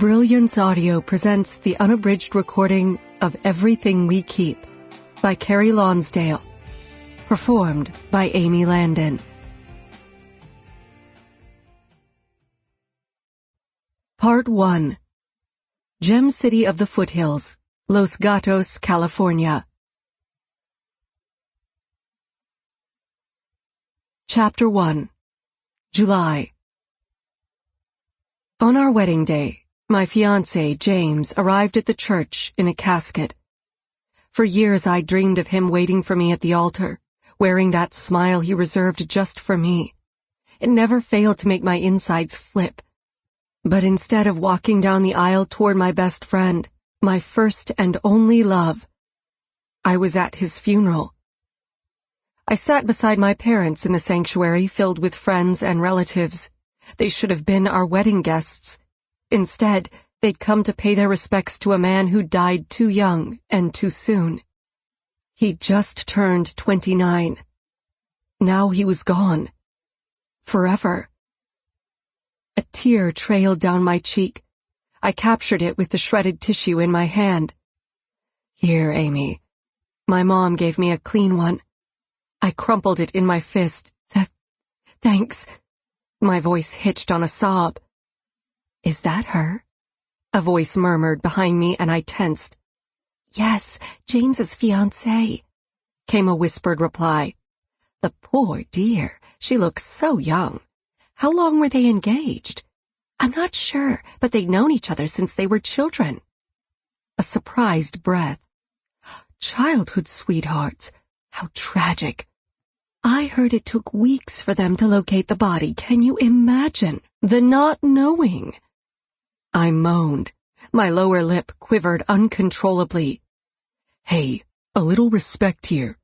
Brilliance Audio presents the unabridged recording of Everything We Keep by Kerry Lonsdale, performed by Landon. Part 1. Gem City of the Foothills, Los Gatos, California. Chapter 1. July. On our wedding day, my fiancé, James, arrived at the church in a casket. For years I dreamed of him waiting for me at the altar, wearing that smile he reserved just for me. It never failed to make my insides flip. But instead of walking down the aisle toward my best friend, my first and only love, I was at his funeral. I sat beside my parents in the sanctuary filled with friends and relatives. They should have been our wedding guests. Instead, they'd come to pay their respects to a man who died too young and too soon. He'd just turned 29. Now he was gone. Forever. A tear trailed down my cheek. I captured it with the shredded tissue in my hand. Here, Amy. My mom gave me a clean one. I crumpled it in my fist. Thanks. My voice hitched on a sob. Is that her? A voice murmured behind me and I tensed. Yes, James's fiancée, came a whispered reply. The poor dear, she looks so young. How long were they engaged? I'm not sure, but they'd known each other since they were children. A surprised breath. Childhood sweethearts. How tragic. I heard it took weeks for them to locate the body. Can you imagine the not knowing? I moaned. My lower lip quivered uncontrollably. Hey, a little respect here.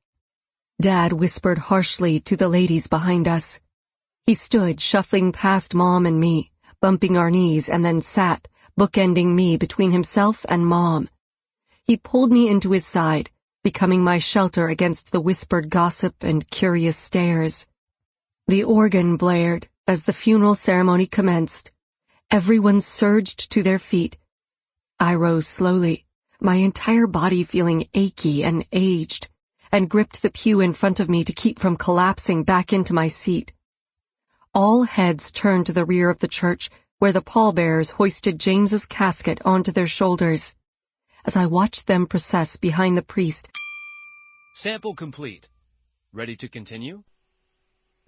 Dad whispered harshly to the ladies behind us. He stood shuffling past Mom and me, bumping our knees, and then sat, bookending me between himself and Mom. He pulled me into his side, becoming my shelter against the whispered gossip and curious stares. The organ blared as the funeral ceremony commenced. Everyone surged to their feet. I rose slowly, my entire body feeling achy and aged, and gripped the pew in front of me to keep from collapsing back into my seat. All heads turned to the rear of the church, where the pallbearers hoisted James's casket onto their shoulders. As I watched them process behind the priest. Sample complete. Ready to continue?